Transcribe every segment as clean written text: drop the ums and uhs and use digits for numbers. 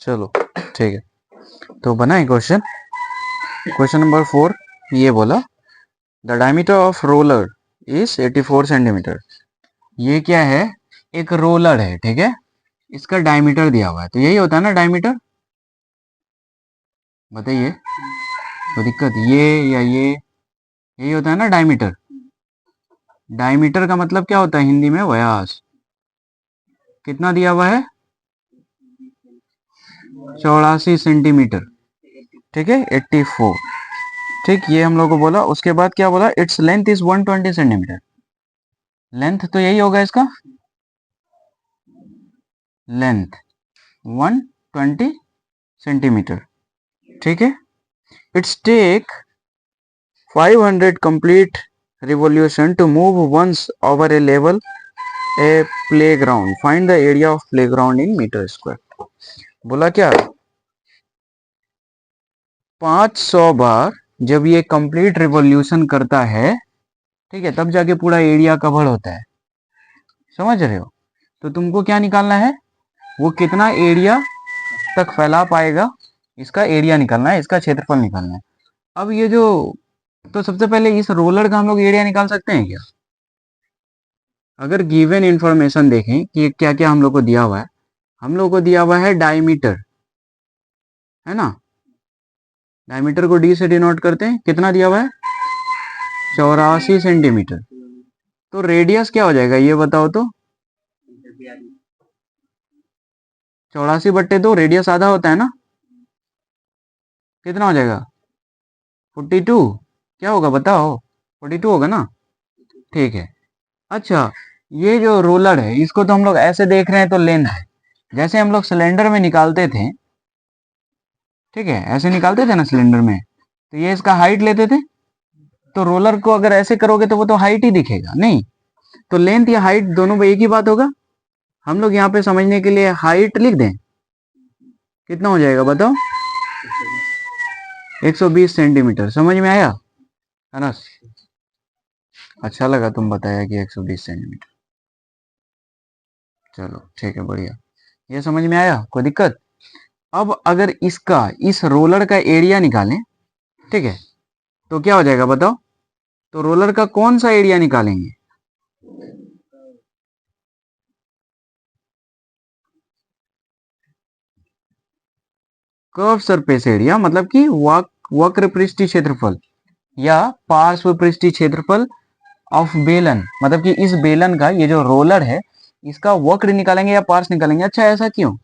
चलो ठीक है, तो बनाए क्वेश्चन। क्वेश्चन नंबर 4 ये बोला the diameter of roller is 84 centimetre. ये क्या है, एक रोलर है, ठीक है, इसका डायमीटर दिया हुआ है, तो यही होता है ना डायमीटर, बताइए कोई दिक्कत, ये या ये, यही होता है ना डायमीटर। डायमीटर का मतलब क्या होता है हिंदी में, व्यास। कितना दिया हुआ है, 84 सेंटीमीटर, ठीक है, 84, ठीक, ये हम लोग को बोला। उसके बाद क्या बोला, its length is 120 centimetre. Length तो यही होगा इसका, लेंथ 120 सेंटीमीटर, ठीक है। Its take 500 complete revolution to move once over a level a playground. Find the area of playground in meter square. बोला क्या, 500 बार जब ये कंप्लीट रिवॉल्यूशन करता है, ठीक है, तब जाके पूरा एरिया कवर होता है, समझ रहे हो। तो तुमको क्या निकालना है, वो कितना एरिया तक फैला पाएगा, इसका एरिया निकालना है, इसका क्षेत्रफल निकालना है। अब ये जो, तो सबसे पहले इस रोलर का हम लोग एरिया निकाल सकते हैं क्या। अगर गिवन इंफॉर्मेशन देखें कि क्या क्या हम लोग को दिया हुआ है, हम लोग को दिया हुआ है डायमीटर, है ना, डायमीटर को डी से डिनोट करते हैं, कितना दिया हुआ है, 84 सेंटीमीटर। तो रेडियस क्या हो जाएगा ये बताओ तो, 84/2, रेडियस आधा होता है ना, कितना हो जाएगा, 42, क्या होगा बताओ, 42 होगा ना, ठीक है। अच्छा, ये जो रोलर है इसको तो हम लोग ऐसे देख रहे हैं, तो लेंथ है, जैसे हम लोग सिलेंडर में निकालते थे, ठीक है, ऐसे निकालते थे ना सिलेंडर में, तो ये इसका हाइट लेते थे, तो रोलर को अगर ऐसे करोगे तो वो तो हाइट ही दिखेगा नहीं, तो लेंथ या हाइट दोनों में एक ही बात होगा। हम लोग यहाँ पे समझने के लिए हाइट लिख दें, कितना हो जाएगा बताओ, 120 सेंटीमीटर, समझ में आया अनस, अच्छा लगा तुम बताया कि 120 सेंटीमीटर, चलो ठीक है बढ़िया, ये समझ में आया, कोई दिक्कत। अब अगर इसका, इस रोलर का एरिया निकालें, ठीक है, तो क्या हो जाएगा बताओ, तो रोलर का कौन सा एरिया निकालेंगे, कर्व सरफेस एरिया, मतलब कि वक्र पृष्ठीय क्षेत्रफल या पार्श्व पृष्ठीय क्षेत्रफल ऑफ बेलन, मतलब कि इस बेलन का, ये जो रोलर है इसका वक्र निकालेंगे या पार्श्व निकालेंगे। अच्छा ऐसा क्यों,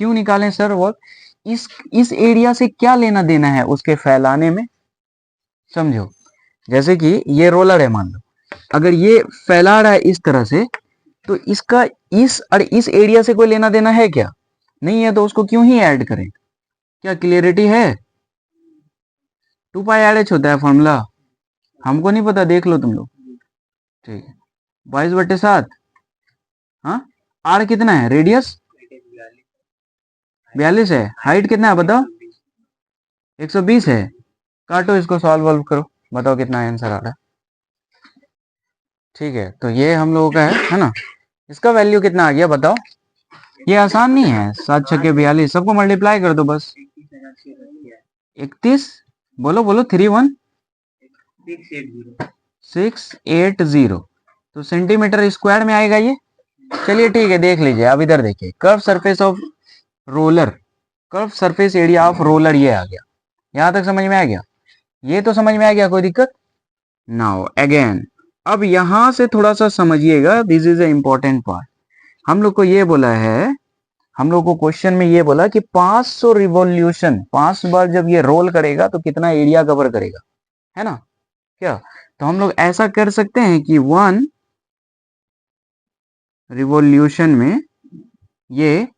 क्यों निकालें सर वक्र, इस एरिया से क्या लेना देना है उसके फैलाने में, समझो। जैसे कि ये रोलर है मान लो, अगर ये फैला रहा है इस तरह से, तो इसका इस एरिया से कोई लेना देना है क्या, नहीं है, तो उसको क्यों ही ऐड करें, क्या क्लियरिटी है। 2 पाई RH होता है फॉर्मूला, हमको नहीं पता, देख लो तुम लोग, ठीक है, 22/7, हाँ, आर कितना है, रेडियस 42 है, हाइट कितना है बताओ, 120 है, काटो इसको, सॉल्व वॉल्व करो, बताओ कितना आंसर आ रहा है, ठीक है। तो ये हम लोगों का है ना, इसका वैल्यू कितना आ गया बताओ, ये आसान नहीं है, 7×6 42, सबको मल्टीप्लाई कर दो बस, 31, बोलो बोलो, 31680, तो सेंटीमीटर स्क्वायर में आएगा ये। चलिए ठीक है, देख लीजिए, अब इधर देखिए, curve surface of roller, curve surface area of roller, ये आ गया, यहां तक समझ में आ गया, ये तो समझ में आ गया, कोई दिक्कत। नाउ अगेन, अब यहां से थोड़ा सा समझिएगा, this is a important part. हम लोग को ये बोला है, हम लोग को क्वेश्चन में ये बोला कि 500 रिवॉल्यूशन, 5 बार जब ये रोल करेगा तो कितना एरिया कवर करेगा, है ना, क्या, तो हम लोग ऐसा कर सकते हैं कि 1 रिवॉल्यूशन में ये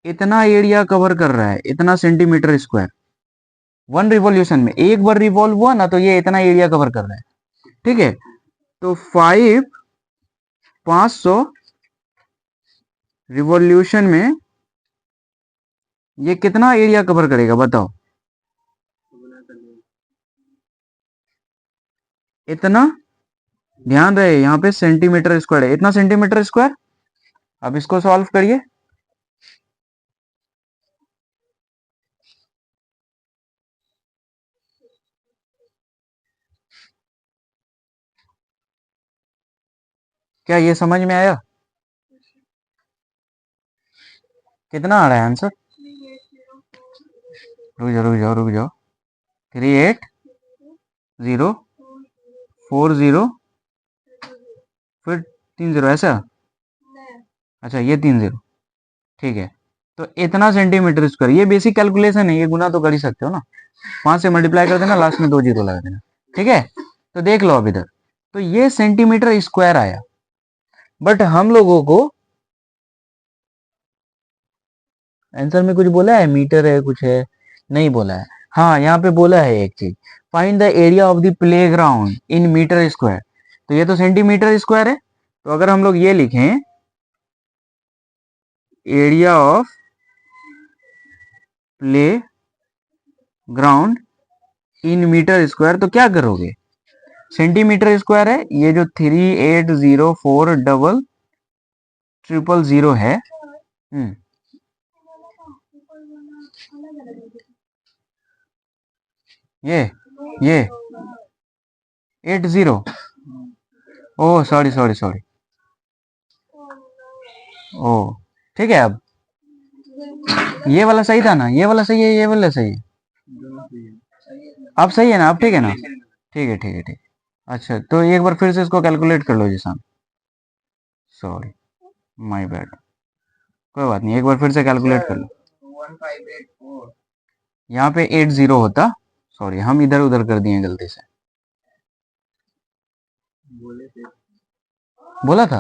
इतना एरिया कवर कर रहा है, इतना सेंटीमीटर स्क्वायर, 1 रिवॉल्यूशन में, एक बार रिवॉल्व हुआ ना तो ये इतना एरिया कवर कर रहा है, ठीक है। तो 500 रिवॉल्यूशन में ये कितना एरिया कवर करेगा बताओ, इतना, ध्यान रहे यहाँ पे सेंटीमीटर स्क्वायर है, इतना सेंटीमीटर स्क्वायर, अब इसको सॉल्व करिए। क्या ये समझ में आया? कितना आ रहा है आंसर? रुक जाओ 3804 फिर 30 ऐसा। अच्छा ये 30, ठीक है। तो इतना सेंटीमीटर स्क्वायर, ये बेसिक कैलकुलेशन है, ये गुना तो कर ही सकते हो ना। 5 से मल्टीप्लाई कर देना, लास्ट में 2 जीरो लगा देना, ठीक है। तो देख लो अब इधर, तो ये सेंटीमीटर स्क्वायर आया, बट हम लोगों को आंसर में कुछ बोला है, मीटर है कुछ है, नहीं बोला है। हाँ यहाँ पे बोला है एक चीज, find the area of the playground in metre square. तो ये तो सेंटीमीटर स्क्वायर है, तो अगर हम लोग ये लिखें area of playground in metre square, तो क्या करोगे? सेंटीमीटर स्क्वायर है, ये जो 38040000 है, ये 80, ओह सॉरी सॉरी सॉरी, ओ ठीक है। अब ये वाला सही था ना, ये वाला सही है, ये वाला सही है, अब सही है ना, अब ठीक है ना, ठीक है ठीक है ठीक है। अच्छा तो एक बार फिर से इसको कैलकुलेट कर लो जिसान, सॉरी माय बैड, कोई बात नहीं, एक बार फिर से कैलकुलेट कर लो। 1584, यहाँ पे 80 होता, सॉरी हम इधर उधर कर दिए गलती से, बोला था,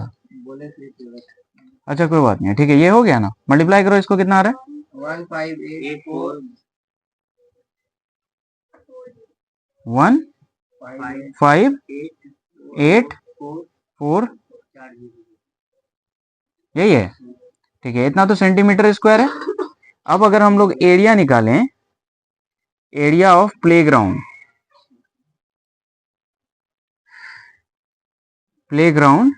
अच्छा कोई बात नहीं, ठीक है, ये हो गया ना। मल्टीप्लाई करो इसको, कितना आ रहा है? 1584, यही है, ठीक है। इतना तो सेंटीमीटर स्क्वायर है। अब अगर हम लोग एरिया निकालें, area of playground, playground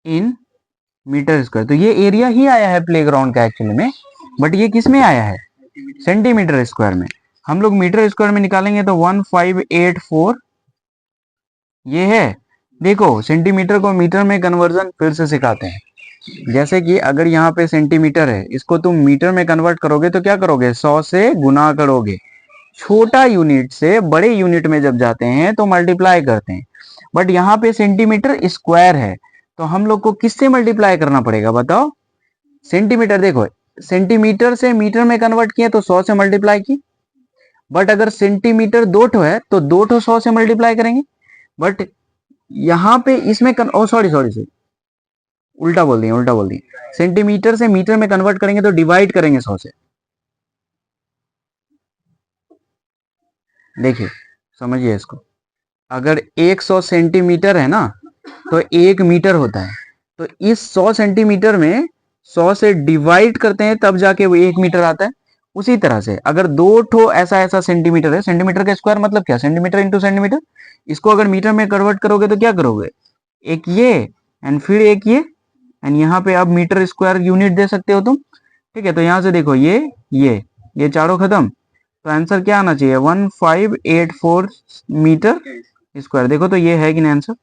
in metre square, तो ये एरिया ही आया है प्लेग्राउंड का एक्चुअली में, बट ये किस में आया है? सेंटीमीटर स्क्वायर में। हम लोग मीटर स्क्वायर में निकालेंगे तो 1584 ये है। देखो सेंटीमीटर को मीटर में कन्वर्जन फिर से सिखाते हैं, जैसे कि अगर यहाँ पे सेंटीमीटर है, इसको तुम मीटर में कन्वर्ट करोगे तो क्या करोगे? 100 से गुना करोगे। छोटा यूनिट से बड़े यूनिट में जब जाते हैं तो मल्टीप्लाई करते हैं, बट यहाँ पे सेंटीमीटर स्क्वायर है, तो हम लोग को किससे मल्टीप्लाई करना पड़ेगा बताओ? सेंटीमीटर, देखो सेंटीमीटर से मीटर में कन्वर्ट किए तो 100 से मल्टीप्लाई की, बट अगर सेंटीमीटर 2 ठो है तो 2 ठो 100 से मल्टीप्लाई करेंगे, बट यहाँ पे इसमें ओ सॉरी सॉरी सॉरी, उल्टा बोल दिए, सेंटीमीटर से मीटर में कन्वर्ट करेंगे तो डिवाइड करेंगे 100 से। देखिए समझिए इसको, अगर 100 सेंटीमीटर है ना तो 1 मीटर होता है, तो इस 100 सेंटीमीटर में 100 से डिवाइड करते हैं तब जाके वो 1 मीटर आता है। उसी तरह से अगर 2 ठो ऐसा ऐसा सेंटीमीटर है, सेंटीमीटर का स्क्वायर मतलब क्या? सेंटीमीटर इंटू सेंटीमीटर, इसको अगर मीटर में कन्वर्ट करोगे तो क्या करोगे? एक ये एंड फिर एक ये, एंड यहाँ पे अब मीटर स्क्वायर यूनिट दे सकते हो तुम, ठीक है। तो यहाँ से देखो ये चारों खत्म, तो आंसर क्या आना चाहिए? 1584 मीटर स्क्वायर। देखो तो ये है कि नहीं आंसर?